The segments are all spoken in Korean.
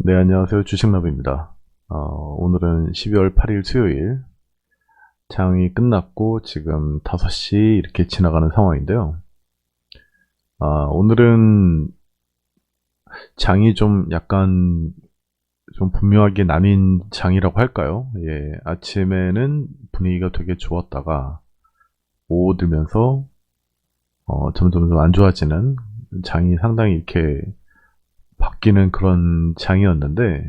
네, 안녕하세요. 주식나비입니다. 오늘은 12월 8일 수요일 장이 끝났고 지금 5시 이렇게 지나가는 상황인데요. 오늘은 장이 좀 약간 좀 분명하게 나뉜 장이라고 할까요? 예, 아침에는 분위기가 되게 좋았다가 오후 들면서 점점 안 좋아지는 장이 상당히 이렇게 바뀌는 그런 장이었는데,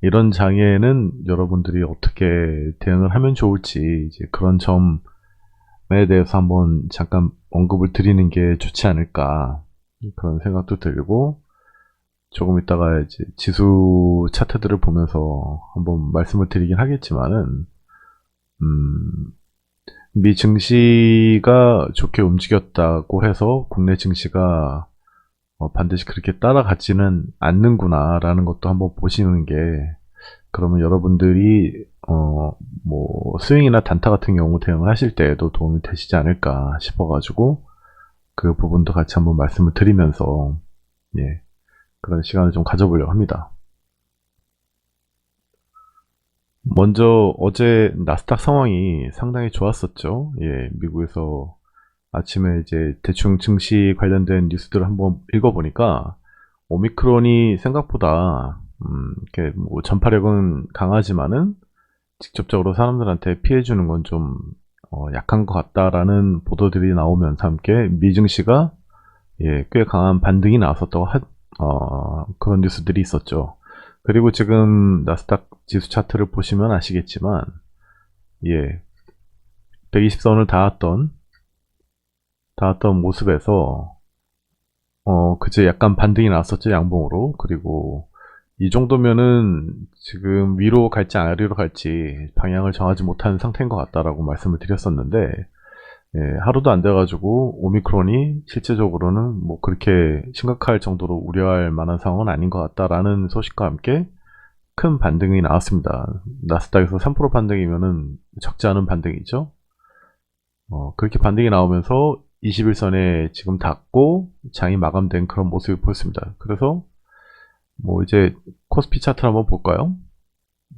이런 장애에는 여러분들이 어떻게 대응을 하면 좋을지 이제 그런 점에 대해서 한번 잠깐 언급을 드리는 게 좋지 않을까, 그런 생각도 들고, 조금 이따가 이제 지수 차트들을 보면서 한번 말씀을 드리긴 하겠지만은, 음, 미 증시가 좋게 움직였다고 해서 국내 증시가 반드시 그렇게 따라가지는 않는구나라는 것도 한번 보시는 게, 그러면 여러분들이 뭐 스윙이나 단타 같은 경우 대응을 하실 때에도 도움이 되시지 않을까 싶어가지고 그 부분도 같이 한번 말씀을 드리면서, 예, 그런 시간을 좀 가져보려고 합니다. 먼저 어제 나스닥 상황이 상당히 좋았었죠. 예, 미국에서 아침에 이제 대충 증시 관련된 뉴스들을 한번 읽어보니까 오미크론이 생각보다 이렇게 뭐 전파력은 강하지만은 직접적으로 사람들한테 피해주는 건 좀 약한 것 같다라는 보도들이 나오면서 함께 미증시가, 예, 꽤 강한 반등이 나왔었다고 그런 뉴스들이 있었죠. 그리고 지금 나스닥 지수 차트를 보시면 아시겠지만, 예, 120선을 닿았던 모습에서 그제 약간 반등이 나왔었죠, 양봉으로. 그리고 이 정도면은 지금 위로 갈지 아래로 갈지 방향을 정하지 못한 상태인 것 같다라고 말씀을 드렸었는데, 예, 하루도 안 돼가지고 오미크론이 실제적으로는 뭐 그렇게 심각할 정도로 우려할 만한 상황은 아닌 것 같다라는 소식과 함께 큰 반등이 나왔습니다. 나스닥에서 3% 반등이면은 적지 않은 반등이죠. 그렇게 반등이 나오면서 21선에 지금 닿고 장이 마감된 그런 모습을 보였습니다. 그래서 뭐 이제 코스피 차트를 한번 볼까요?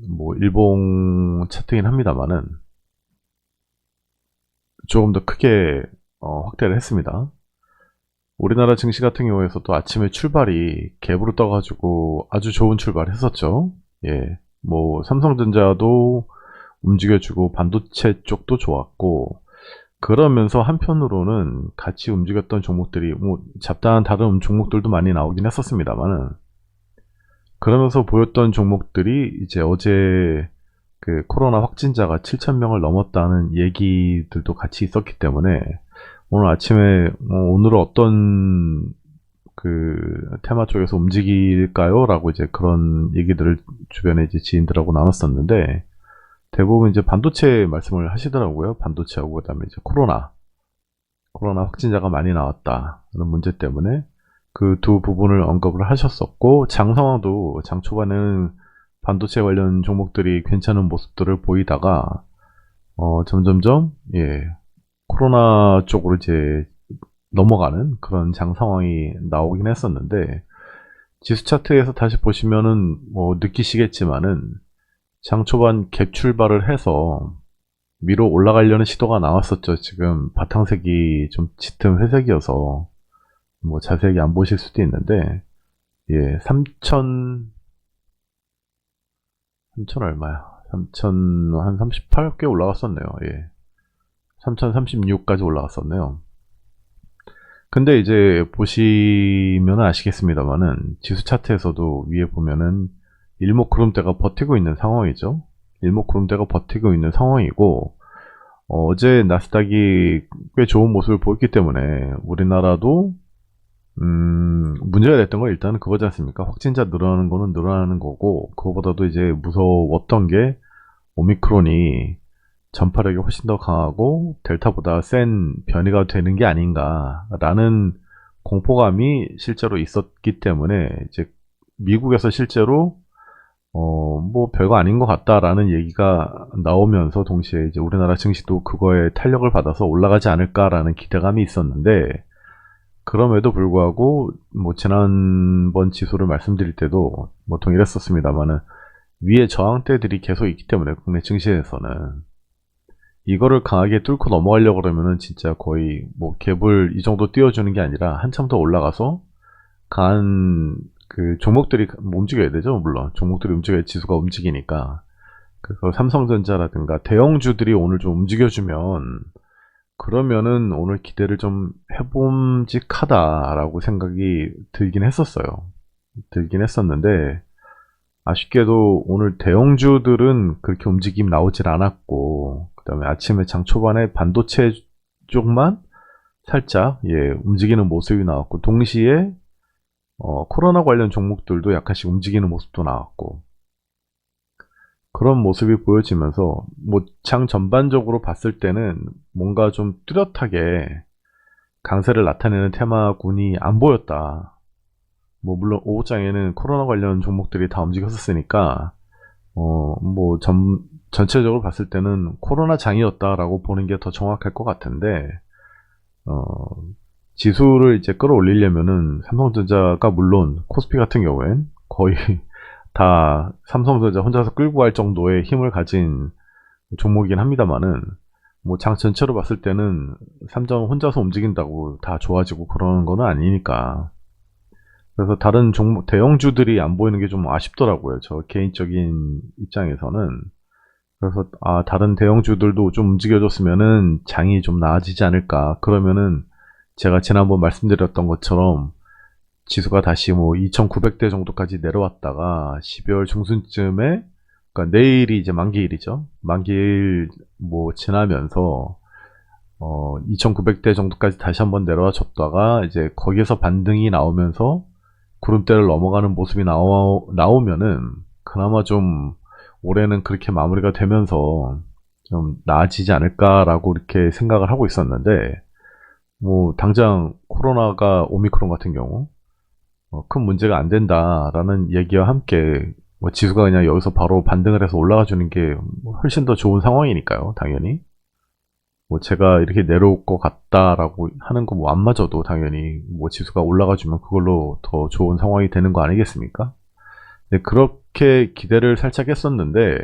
뭐 일봉 차트긴 합니다만은 조금 더 크게 확대를 했습니다. 우리나라 증시 같은 경우에서도 아침에 출발이 갭으로 떠가지고 아주 좋은 출발을 했었죠. 예, 뭐 삼성전자도 움직여주고 반도체 쪽도 좋았고, 그러면서 한편으로는 같이 움직였던 종목들이 뭐 잡다한 다른 종목들도 많이 나오긴 했었습니다만은, 그러면서 보였던 종목들이 이제 어제 그 코로나 확진자가 7,000명을 넘었다는 얘기들도 같이 있었기 때문에 오늘 아침에 오늘은 어떤 그 테마 쪽에서 움직일까요? 라고 이제 그런 얘기들을 주변에 이제 지인들하고 나눴었는데, 대부분 이제 반도체 말씀을 하시더라고요. 반도체하고 그다음에 이제 코로나 확진자가 많이 나왔다는 문제 때문에 그 두 부분을 언급을 하셨었고, 장 상황도 장 초반에는 반도체 관련 종목들이 괜찮은 모습들을 보이다가 점점점, 예, 코로나 쪽으로 이제 넘어가는 그런 장 상황이 나오긴 했었는데, 지수 차트에서 다시 보시면은 뭐 느끼시겠지만은 장 초반 갭 출발을 해서 위로 올라가려는 시도가 나왔었죠. 지금 바탕색이 좀 짙은 회색이어서 뭐 자세하게 안 보실 수도 있는데, 예, 3천 얼마야? 3천 한 38 꽤 올라갔었네요. 예. 3036까지 올라갔었네요. 근데 이제 보시면 아시겠습니다만은 지수 차트에서도 위에 보면은 일목구름대가 버티고 있는 상황이죠. 일목구름대가 버티고 있는 상황이고, 어제 나스닥이 꽤 좋은 모습을 보였기 때문에 우리나라도 문제가 됐던 건 일단은 그거지 않습니까? 확진자 늘어나는 거는 늘어나는 거고, 그거보다도 이제 무서웠던 게 오미크론이 전파력이 훨씬 더 강하고 델타보다 센 변이가 되는 게 아닌가라는 공포감이 실제로 있었기 때문에 이제 미국에서 실제로 뭐 별거 아닌 것 같다라는 얘기가 나오면서 동시에 이제 우리나라 증시도 그거에 탄력을 받아서 올라가지 않을까라는 기대감이 있었는데, 그럼에도 불구하고 뭐 지난번 지수를 말씀드릴 때도 뭐 동일했었습니다만은 위에 저항대들이 계속 있기 때문에 국내 증시에서는 이거를 강하게 뚫고 넘어가려고 그러면은 진짜 거의 뭐 갭을 이 정도 띄워주는 게 아니라 한참 더 올라가서 강한 그 종목들이 뭐 움직여야 되죠. 물론 종목들이 움직여야 지수가 움직이니까. 그래서 삼성전자라든가 대형주들이 오늘 좀 움직여주면 그러면은 오늘 기대를 좀 해봄직하다라고 생각이 들긴 했었어요. 들긴 했었는데 아쉽게도 오늘 대형주들은 그렇게 움직임 나오질 않았고 그 다음에 아침에 장 초반에 반도체 쪽만 살짝 움직이는 모습이 나왔고 동시에 코로나 관련 종목들도 약간씩 움직이는 모습도 나왔고 그런 모습이 보여지면서 뭐 장 전반적으로 봤을 때는 뭔가 좀 뚜렷하게 강세를 나타내는 테마군이 안 보였다. 뭐 물론 오후장에는 코로나 관련 종목들이 다 움직였었으니까 뭐 전체적으로 봤을 때는 코로나 장이었다라고 보는 게 더 정확할 것 같은데 어, 지수를 이제 끌어올리려면은 삼성전자가 물론 코스피 같은 경우엔 거의 다 삼성전자 혼자서 끌고 갈 정도의 힘을 가진 종목이긴 합니다만은 뭐 장 전체로 봤을 때는 삼성 혼자서 움직인다고 다 좋아지고 그러는 거는 아니니까 그래서 다른 종목 대형주들이 안 보이는 게 좀 아쉽더라고요. 저 개인적인 입장에서는 그래서 다른 대형주들도 좀 움직여줬으면은 장이 좀 나아지지 않을까. 그러면은 제가 지난번 말씀드렸던 것처럼 지수가 다시 뭐 2,900대 정도까지 내려왔다가 12월 중순쯤에 그러니까 내일이 이제 만기일이죠. 만기일 뭐 지나면서 2,900대 정도까지 다시 한번 내려와 줬다가 이제 거기에서 반등이 나오면서 구름대를 넘어가는 모습이 나오면은 그나마 좀 올해는 그렇게 마무리가 되면서 좀 나아지지 않을까라고 이렇게 생각을 하고 있었는데 뭐 당장 코로나가 오미크론 같은 경우 큰 문제가 안 된다라는 얘기와 함께 뭐 지수가 그냥 여기서 바로 반등을 해서 올라가 주는 게 훨씬 더 좋은 상황이니까요. 당연히 뭐 제가 이렇게 내려올 것 같다라고 하는 거 뭐 안 맞아도 당연히 뭐 지수가 올라가 주면 그걸로 더 좋은 상황이 되는 거 아니겠습니까? 네, 그렇게 기대를 살짝 했었는데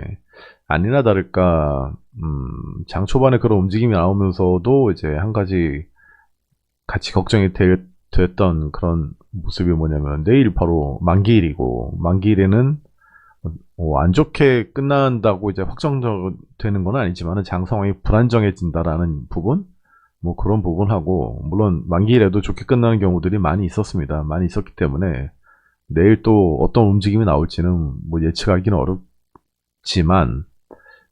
아니나 다를까 장 초반에 그런 움직임이 나오면서도 이제 한 가지 같이 걱정이 됐던 그런 모습이 뭐냐면 내일 바로 만기일이고 만기일에는 안 좋게 끝난다고 이제 확정되는 건 아니지만 장 상황이 불안정해진다라는 부분 뭐 그런 부분하고 물론 만기일에도 좋게 끝나는 경우들이 많이 있었습니다. 많이 있었기 때문에 내일 또 어떤 움직임이 나올지는 뭐 예측하기는 어렵지만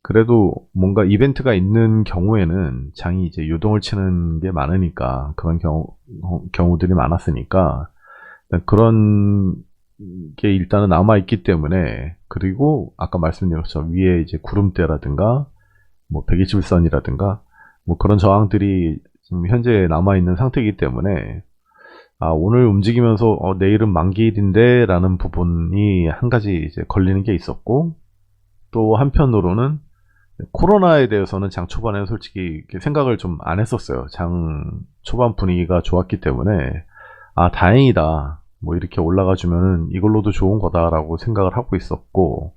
그래도 뭔가 이벤트가 있는 경우에는 장이 이제 유동을 치는 게 많으니까 그런 경우들이 많았으니까 그런 게 일단은 남아있기 때문에 그리고 아까 말씀드린 것처럼 위에 이제 구름대라든가 뭐 121선이라든가 뭐 그런 저항들이 지금 현재 남아있는 상태이기 때문에 오늘 움직이면서 내일은 만기일인데 라는 부분이 한 가지 이제 걸리는 게 있었고 또 한편으로는 코로나에 대해서는 장 초반에 솔직히 생각을 좀 안 했었어요. 장 초반 분위기가 좋았기 때문에 다행이다. 뭐 이렇게 올라가 주면은 이걸로도 좋은 거다라고 생각을 하고 있었고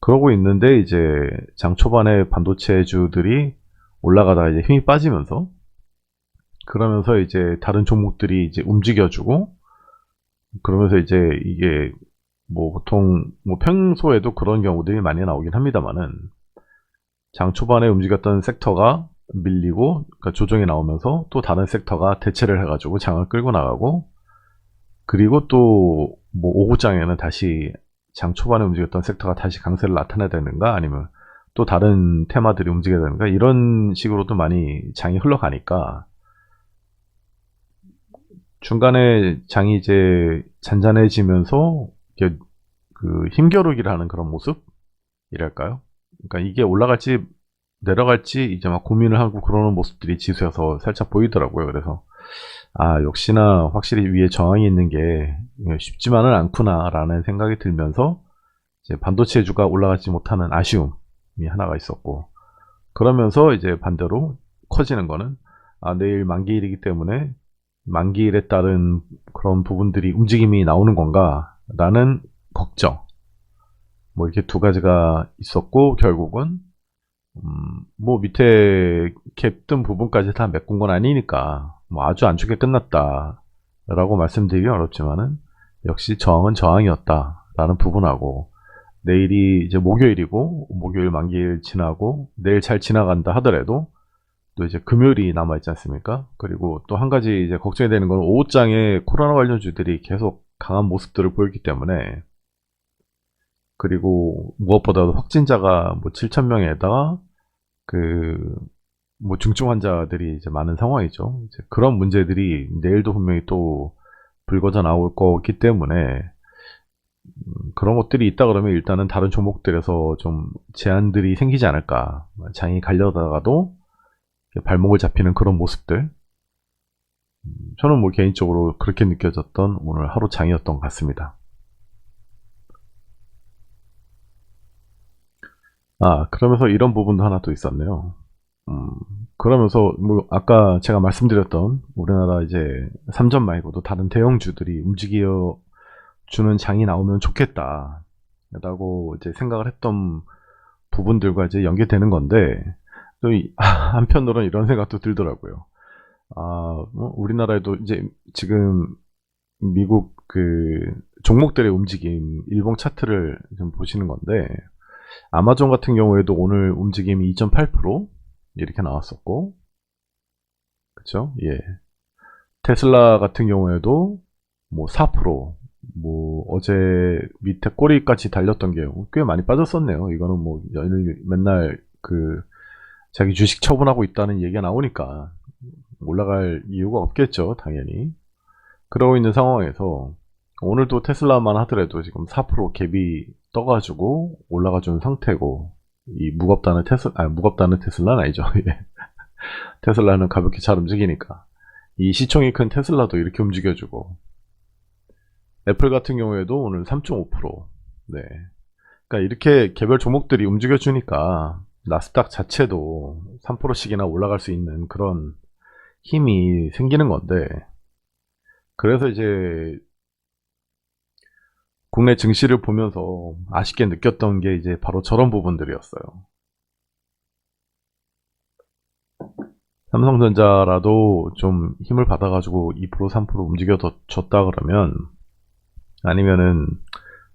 그러고 있는데 이제 장 초반에 반도체주들이 올라가다가 이제 힘이 빠지면서 그러면서 이제 다른 종목들이 이제 움직여주고 그러면서 이제 이게 뭐 보통 뭐 평소에도 그런 경우들이 많이 나오긴 합니다만은 장 초반에 움직였던 섹터가 밀리고 그러니까 조정이 나오면서 또 다른 섹터가 대체를 해가지고 장을 끌고 나가고 그리고 또 뭐 오후장에는 다시 장 초반에 움직였던 섹터가 다시 강세를 나타내야 되는가 아니면 또 다른 테마들이 움직여야 되는가 이런 식으로도 많이 장이 흘러가니까 중간에 장이 이제 잔잔해지면서 이게 그 힘겨루기를 하는 그런 모습이랄까요? 그러니까 이게 올라갈지 내려갈지 이제 막 고민을 하고 그러는 모습들이 지수에서 살짝 보이더라고요. 그래서 역시나 확실히 위에 저항이 있는 게 쉽지만은 않구나라는 생각이 들면서 이제 반도체주가 올라가지 못하는 아쉬움이 하나가 있었고 그러면서 이제 반대로 커지는 거는 내일 만기일이기 때문에 만기일에 따른 그런 부분들이 움직임이 나오는 건가 라는 걱정. 뭐 이렇게 두 가지가 있었고 결국은 뭐 밑에 갭 뜬 부분까지 다 메꾼 건 아니니까 뭐 아주 안 좋게 끝났다 라고 말씀드리기 어렵지만은 역시 저항은 저항이었다 라는 부분하고, 내일이 이제 목요일이고 목요일 만기일 지나고 내일 잘 지나간다 하더라도 또 이제 금요일이 남아있지 않습니까? 그리고 또 한 가지 이제 걱정이 되는 건 오후장에 코로나 관련주들이 계속 강한 모습들을 보였기 때문에, 그리고 무엇보다도 확진자가 뭐 7,000명에다가 그 뭐 중증 환자들이 이제 많은 상황이죠. 이제 그런 문제들이 내일도 분명히 또 불거져 나올 거기 때문에 그런 것들이 있다 그러면 일단은 다른 종목들에서 좀 제한들이 생기지 않을까. 장이 갈려다가도 발목을 잡히는 그런 모습들. 저는 뭐 개인적으로 그렇게 느껴졌던 오늘 하루 장이었던 것 같습니다. 그러면서 이런 부분도 하나 또 있었네요. 그러면서 뭐 아까 제가 말씀드렸던 우리나라 이제 삼전 말고도 다른 대형주들이 움직여 주는 장이 나오면 좋겠다 라고 이제 생각을 했던 부분들과 이제 연계되는 건데, 또 한편으로는 이런 생각도 들더라고요. 우리나라에도 이제 지금 미국 그 종목들의 움직임 일봉 차트를 좀 보시는 건데, 아마존 같은 경우에도 오늘 움직임이 2.8% 이렇게 나왔었고, 그쵸? 예. 테슬라 같은 경우에도 뭐 4%, 뭐 어제 밑에 꼬리까지 달렸던 게 꽤 많이 빠졌었네요. 이거는 뭐 맨날 그 자기 주식 처분하고 있다는 얘기가 나오니까 올라갈 이유가 없겠죠, 당연히. 그러고 있는 상황에서 오늘도 테슬라만 하더라도 지금 4% 갭이 떠가지고 올라가준 상태고, 이 무겁다는 테슬라는 아니죠. 예. 테슬라는 가볍게 잘 움직이니까 이 시총이 큰 테슬라도 이렇게 움직여주고, 애플 같은 경우에도 오늘 3.5%. 네. 그러니까 이렇게 개별 종목들이 움직여주니까 나스닥 자체도 3%씩이나 올라갈 수 있는 그런 힘이 생기는 건데, 그래서 이제 국내 증시를 보면서 아쉽게 느꼈던 게 이제 바로 저런 부분들이었어요. 삼성전자라도 좀 힘을 받아가지고 2% 3% 움직여줬다 그러면, 아니면은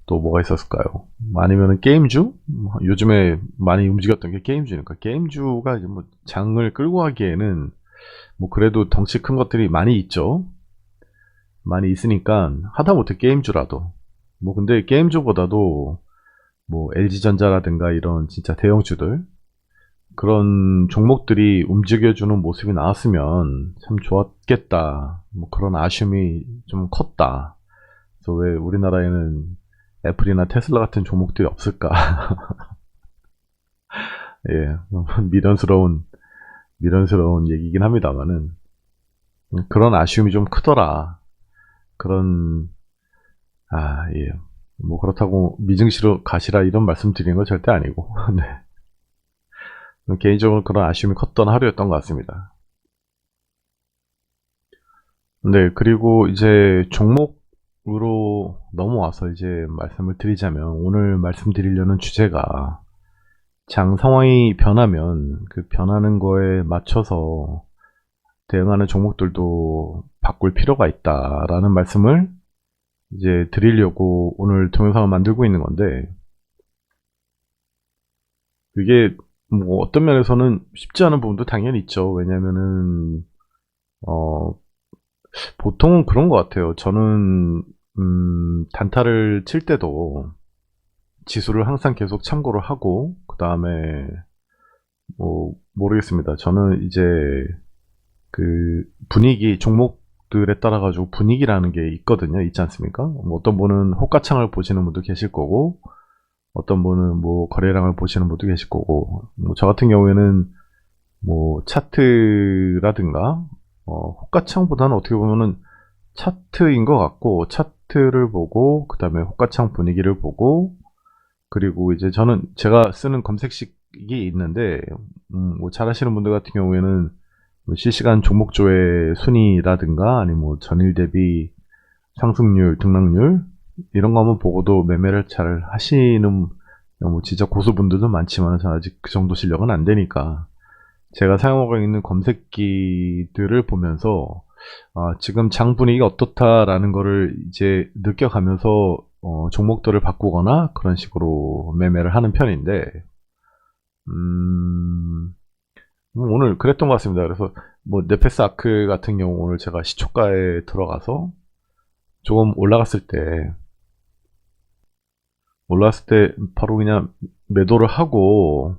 또 뭐가 있었을까요? 아니면은 게임주? 요즘에 많이 움직였던 게 게임주니까, 게임주가 이제 뭐 장을 끌고 가기에는 뭐 그래도 덩치 큰 것들이 많이 있죠. 많이 있으니까 하다못해 게임주라도, 뭐 근데 게임주보다도 뭐 LG전자라든가 이런 진짜 대형주들, 그런 종목들이 움직여주는 모습이 나왔으면 참 좋았겠다. 뭐 그런 아쉬움이 좀 컸다. 그래서 왜 우리나라에는 애플이나 테슬라 같은 종목들이 없을까? 예, 미련스러운 얘기긴 합니다만은 그런 아쉬움이 좀 크더라. 그런 예. 뭐 그렇다고 미증시로 가시라 이런 말씀 드리는 건 절대 아니고 네. 개인적으로 그런 아쉬움이 컸던 하루였던 것 같습니다. 네, 그리고 이제 종목으로 넘어와서 이제 말씀을 드리자면, 오늘 말씀드리려는 주제가 장 상황이 변하면 그 변하는 거에 맞춰서 대응하는 종목들도 바꿀 필요가 있다라는 말씀을 이제 드리려고 오늘 동영상을 만들고 있는 건데, 그게 뭐 어떤 면에서는 쉽지 않은 부분도 당연히 있죠. 왜냐면은 어 보통은 그런 것 같아요. 저는 단타를 칠 때도 지수를 항상 계속 참고를 하고, 그 다음에 뭐 모르겠습니다. 저는 이제 그 분위기, 종목들에 따라 가지고 분위기라는 게 있거든요. 있지 않습니까? 뭐 어떤 분은 호가창을 보시는 분도 계실 거고, 어떤 분은 뭐 거래량을 보시는 분도 계실 거고, 뭐 저 같은 경우에는 뭐 차트라든가 호가창보다는 어떻게 보면은 차트인 것 같고, 차트를 보고 그 다음에 호가창 분위기를 보고, 그리고 이제 저는 제가 쓰는 검색식이 있는데, 뭐 잘 아시는 분들 같은 경우에는 실시간 종목조회 순위라든가 아니면 뭐 전일 대비 상승률, 등락률 이런 거 한번 보고도 매매를 잘 하시는 뭐 진짜 고수분들도 많지만 저는 아직 그 정도 실력은 안 되니까 제가 사용하고 있는 검색기들을 보면서 지금 장 분위기가 어떻다라는 거를 이제 느껴가면서 종목들을 바꾸거나 그런 식으로 매매를 하는 편인데 오늘 그랬던 것 같습니다. 그래서 뭐 네페스 아크 같은 경우 오늘 제가 시초가에 들어가서 조금 올랐을 때 바로 그냥 매도를 하고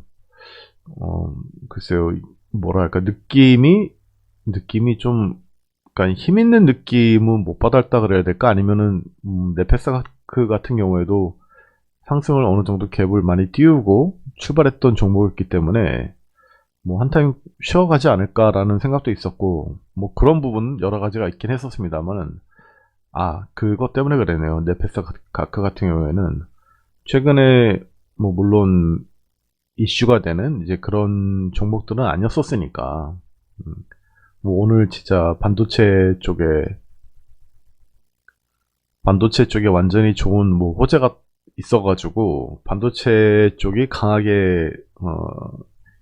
글쎄요, 뭐랄까 느낌이 좀 그러니까 힘 있는 느낌은 못 받았다 그래야 될까? 아니면은 네페스아크 같은 경우에도 상승을 어느 정도 갭을 많이 띄우고 출발했던 종목이었기 때문에 뭐 한타임 쉬어가지 않을까라는 생각도 있었고 뭐 그런 부분 여러 가지가 있긴 했었습니다만은 그것 때문에 그러네요. 네페스아크 같은 경우에는 최근에 뭐 물론 이슈가 되는 이제 그런 종목들은 아니었었으니까 뭐 오늘 진짜 반도체 쪽에 완전히 좋은 뭐 호재가 있어가지고 반도체 쪽이 강하게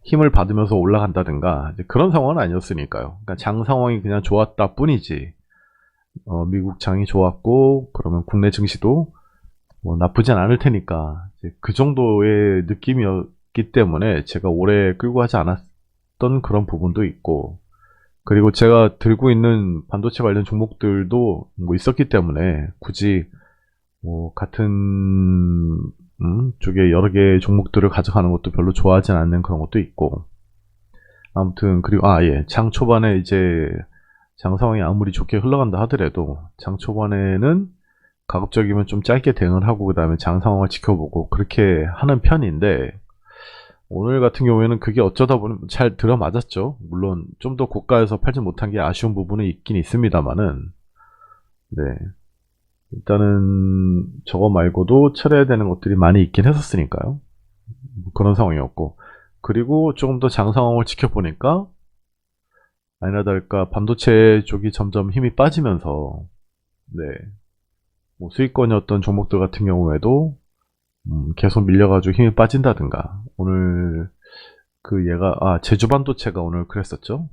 힘을 받으면서 올라간다든가 이제 그런 상황은 아니었으니까요. 그러니까 장 상황이 그냥 좋았다 뿐이지 미국 장이 좋았고 그러면 국내 증시도 뭐 나쁘진 않을 테니까 이제 그 정도의 느낌이었기 때문에 제가 오래 끌고 하지 않았던 그런 부분도 있고 그리고 제가 들고 있는 반도체 관련 종목들도 뭐 있었기 때문에 굳이 뭐 같은 쪽에 여러 개의 종목들을 가져가는 것도 별로 좋아하진 않는 그런 것도 있고 아무튼 그리고 장 초반에 이제 장 상황이 아무리 좋게 흘러간다 하더라도 장 초반에는 가급적이면 좀 짧게 대응을 하고 그 다음에 장 상황을 지켜보고 그렇게 하는 편인데 오늘 같은 경우에는 그게 어쩌다 보니 잘 들어맞았죠. 물론 좀 더 고가에서 팔지 못한 게 아쉬운 부분이 있긴 있습니다만은 네 일단은 저거 말고도 처리해야 되는 것들이 많이 있긴 했었으니까요. 그런 상황이었고 그리고 조금 더 장 상황을 지켜보니까 아니나 다를까 반도체 쪽이 점점 힘이 빠지면서 네 뭐 수익권이었던 종목들 같은 경우에도 계속 밀려가지고 힘이 빠진다든가 오늘 얘가 제주 반도체가 오늘 그랬었죠.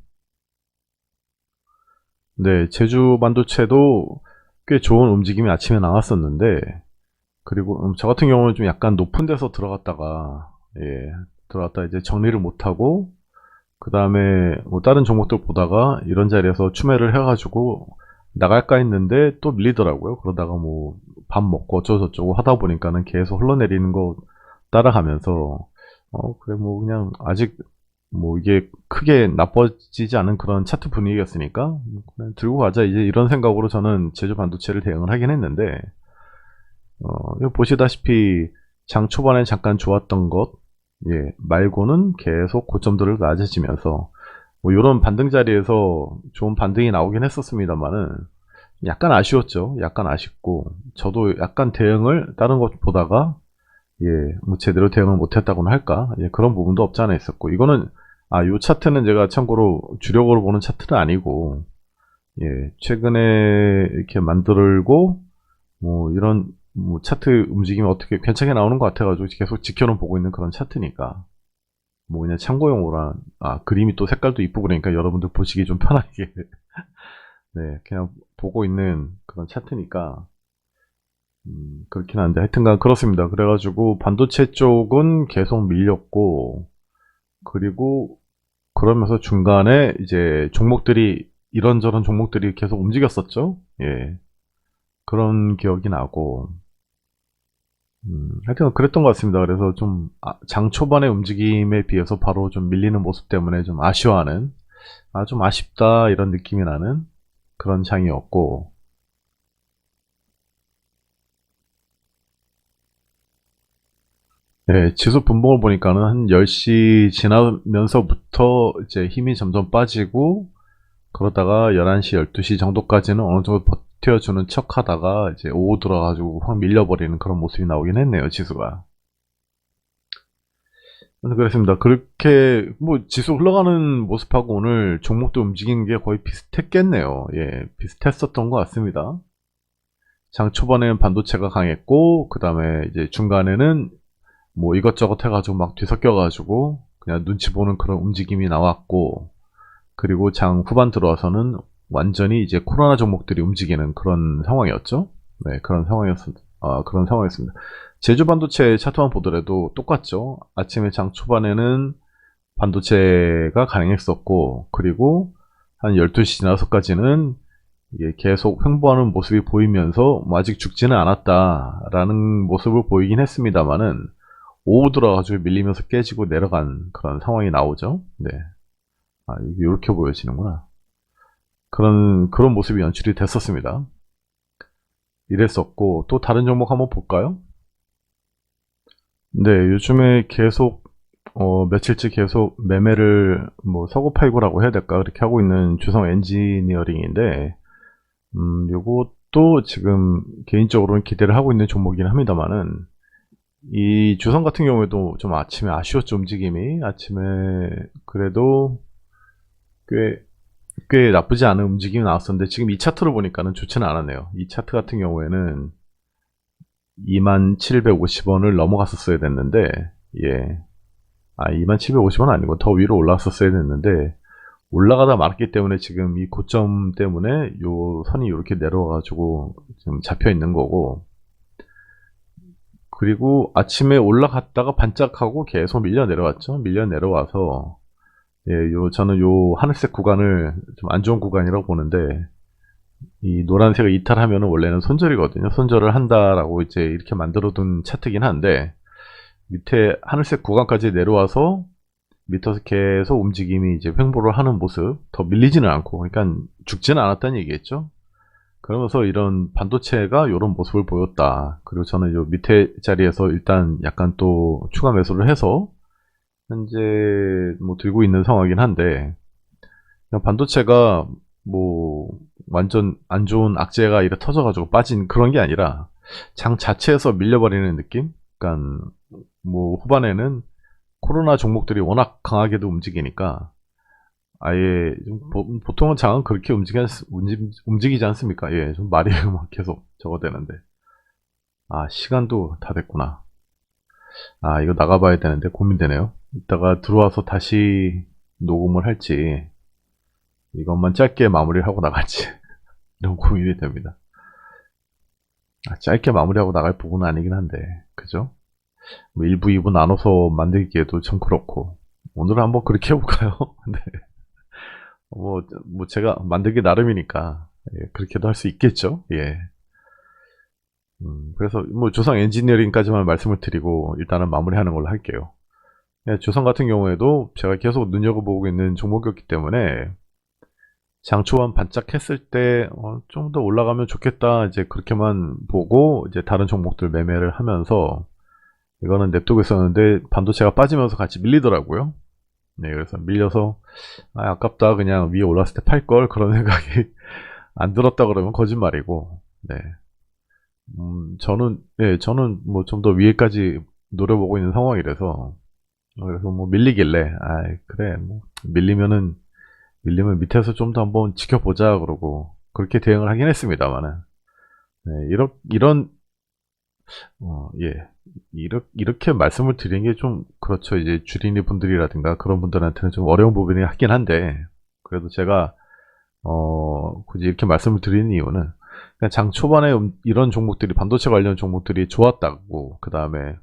네, 제주 반도체도 꽤 좋은 움직임이 아침에 나왔었는데 그리고 저 같은 경우는 좀 약간 높은 데서 들어갔다가 이제 정리를 못하고 그 다음에 뭐 다른 종목들 보다가 이런 자리에서 추매를 해가지고 나갈까 했는데 또 밀리더라고요. 그러다가 뭐 밥 먹고 어쩌고저쩌고 하다 보니까는 계속 흘러내리는 거 따라가면서 그래 뭐 그냥 아직 뭐 이게 크게 나빠지지 않은 그런 차트 분위기였으니까 그냥 들고 가자 이제 이런 생각으로 저는 제주 반도체를 대응을 하긴 했는데 이거 보시다시피 장 초반에 잠깐 좋았던 것 말고는 계속 고점들을 낮아지면서 뭐 이런 반등 자리에서 좋은 반등이 나오긴 했었습니다만은 약간 아쉬웠죠. 약간 아쉽고 저도 약간 대응을 다른 것 보다가 뭐 제대로 대응을 못했다고는 할까 그런 부분도 없지 않아 있었고 이거는 요 차트는 제가 참고로 주력으로 보는 차트는 아니고 최근에 이렇게 만들고 뭐 이런 뭐 차트 움직임이 어떻게 괜찮게 나오는 것 같아가지고 계속 지켜는 보고 있는 그런 차트니까 뭐 그냥 참고용으로 그림이 또 색깔도 이쁘고 그러니까 여러분들 보시기 좀 편하게 네 그냥 보고 있는 그런 차트니까 그렇긴 한데 하여튼간 그렇습니다. 그래가지고 반도체 쪽은 계속 밀렸고 그리고 그러면서 중간에 이제 종목들이 이런저런 종목들이 계속 움직였었죠. 그런 기억이 나고 하여튼 그랬던 것 같습니다. 그래서 좀 장 초반의 움직임에 비해서 바로 좀 밀리는 모습 때문에 좀 아쉬워하는 좀 아쉽다 이런 느낌이 나는 그런 장이었고 지수 분봉을 보니까는 한 10시 지나면서부터 이제 힘이 점점 빠지고 그러다가 11시, 12시 정도까지는 어느 정도 버텨주는 척 하다가 이제 오후 들어가지고 확 밀려버리는 그런 모습이 나오긴 했네요, 지수가. 그렇습니다. 그렇게 뭐 지수 흘러가는 모습하고 오늘 종목도 움직이는 게 거의 비슷했겠네요. 예, 비슷했었던 것 같습니다. 장 초반에는 반도체가 강했고, 그 다음에 이제 중간에는 뭐 이것저것 해가지고 막 뒤섞여가지고 그냥 눈치 보는 그런 움직임이 나왔고, 그리고 장 후반 들어와서는 완전히 이제 코로나 종목들이 움직이는 그런 상황이었죠. 네, 그런 상황이었습니다. 제주 반도체 차트만 보더라도 똑같죠. 아침에 장 초반에는 반도체가 가능했었고, 그리고 한 12시 지나서까지는 이게 계속 횡보하는 모습이 보이면서 뭐 아직 죽지는 않았다라는 모습을 보이긴 했습니다만은, 오후 들어가지고 밀리면서 깨지고 내려간 그런 상황이 나오죠. 네. 아, 이렇게 보여지는구나. 그런 모습이 연출이 됐었습니다. 이랬었고, 또 다른 종목 한번 볼까요? 네, 요즘에 계속, 며칠째 계속 매매를, 뭐, 서고 팔고라고 해야 될까? 그렇게 하고 있는 주성 엔지니어링인데, 요것도 지금 개인적으로는 기대를 하고 있는 종목이긴 합니다만은, 이 주성 같은 경우에도 좀 아침에 아쉬웠죠, 움직임이. 아침에, 그래도 꽤 나쁘지 않은 움직임이 나왔었는데, 지금 이 차트로 보니까는 좋지는 않았네요. 이 차트 같은 경우에는 2750원을 넘어갔었어야 됐는데, 예. 2750원 아니고 더 위로 올라왔었어야 됐는데, 올라가다 말았기 때문에 지금 이 고점 때문에 요 선이 이렇게 내려와가지고 지금 잡혀 있는 거고, 그리고 아침에 올라갔다가 반짝하고 계속 밀려 내려왔죠. 밀려 내려와서, 예, 저는 요 하늘색 구간을 좀 안 좋은 구간이라고 보는데, 이 노란색을 이탈하면은 원래는 손절이거든요. 손절을 한다라고 이제 이렇게 만들어둔 차트긴 한데, 밑에 하늘색 구간까지 내려와서 밑에서 계속 움직임이 이제 횡보를 하는 모습, 더 밀리지는 않고, 그러니까 죽지는 않았다는 얘기겠죠. 그러면서 이런 반도체가 이런 모습을 보였다. 그리고 저는 요 밑에 자리에서 일단 약간 또 추가 매수를 해서 현재 뭐 들고 있는 상황이긴 한데, 그냥 반도체가 뭐 완전 안 좋은 악재가 이렇게 터져가지고 빠진 그런 게 아니라 장 자체에서 밀려버리는 느낌? 그러니까 뭐 후반에는 코로나 종목들이 워낙 강하게도 움직이니까 아예 보통은 장은 그렇게 움직이지 않습니까? 예, 좀 말이 막 계속 적어대는데. 아, 시간도 다 됐구나. 아, 이거 나가봐야 되는데 고민되네요. 이따가 들어와서 다시 녹음을 할지 이것만 짧게 마무리를 하고 나갈지 이런 고민이 됩니다. 짧게 마무리하고 나갈 부분은 아니긴 한데, 그죠? 뭐 1부, 2부 나눠서 만들기에도 좀 그렇고, 오늘은 한번 그렇게 해볼까요? 네. 뭐 제가 만들기 나름이니까, 예, 그렇게도 할 수 있겠죠? 예. 그래서 뭐 조성 엔지니어링까지만 말씀을 드리고, 일단은 마무리하는 걸로 할게요. 예, 조성 같은 경우에도 제가 계속 눈여겨보고 있는 종목이었기 때문에, 장초반 반짝했을 때, 좀 더 올라가면 좋겠다. 이제 그렇게만 보고, 이제 다른 종목들 매매를 하면서, 이거는 냅두고 있었는데, 반도체가 빠지면서 같이 밀리더라고요. 네, 그래서 밀려서, 아깝다. 그냥 위에 올랐을 때 팔걸. 그런 생각이 안 들었다 그러면 거짓말이고, 네. 저는 뭐 좀 더 위에까지 노려보고 있는 상황이라서, 그래서 뭐 밀리길래, 그래. 뭐, 밀리면 밑에서 좀 더 한번 지켜보자 그러고 그렇게 대응을 하긴 했습니다만은, 네, 예, 이렇게 말씀을 드리는 게 좀 그렇죠. 이제 주린이 분들이라든가 그런 분들한테는 좀 어려운 부분이 하긴 한데, 그래도 제가 굳이 이렇게 말씀을 드리는 이유는 그냥 장 초반에 이런 종목들이 반도체 관련 종목들이 좋았다고, 그 다음에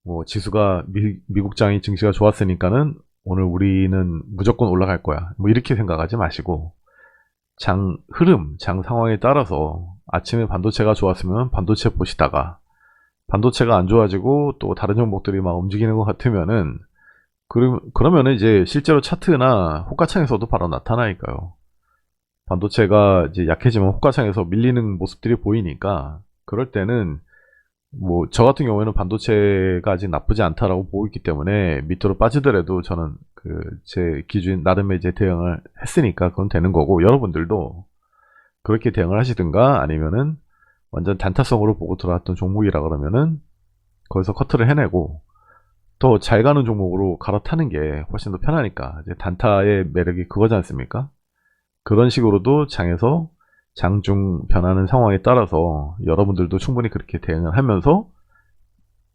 뭐 지수가 미국장이 증시가 좋았으니까는 오늘 우리는 무조건 올라갈 거야. 뭐 이렇게 생각하지 마시고, 장 흐름, 장 상황에 따라서 아침에 반도체가 좋았으면 반도체 보시다가 반도체가 안 좋아지고 또 다른 종목들이 막 움직이는 것 같으면은 그러면은 이제 실제로 차트나 호가창에서도 바로 나타나니까요. 반도체가 이제 약해지면 호가창에서 밀리는 모습들이 보이니까, 그럴 때는 뭐 저 같은 경우에는 반도체가 아직 나쁘지 않다라고 보고 있기 때문에 밑으로 빠지더라도 저는 그 제 기준 나름의 제 대응을 했으니까 그건 되는 거고, 여러분들도 그렇게 대응을 하시든가 아니면은 완전 단타성으로 보고 들어왔던 종목이라 그러면은 거기서 커트를 해내고, 더 잘 가는 종목으로 갈아타는 게 훨씬 더 편하니까. 이제 단타의 매력이 그거지 않습니까? 그런 식으로도 장에서 장중 변하는 상황에 따라서 여러분들도 충분히 그렇게 대응을 하면서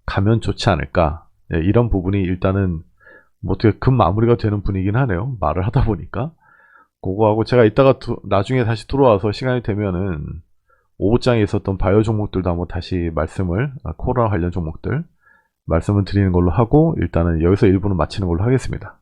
가면 좋지 않을까. 예, 이런 부분이 일단은 뭐 어떻게 금 마무리가 되는 분위기긴 하네요. 말을 하다 보니까. 그거하고 제가 이따가 나중에 다시 들어와서 시간이 되면은 오후장에 있었던 바이오 종목들도 한번 다시 말씀을, 코로나 관련 종목들 말씀을 드리는 걸로 하고 일단은 여기서 1부는 마치는 걸로 하겠습니다.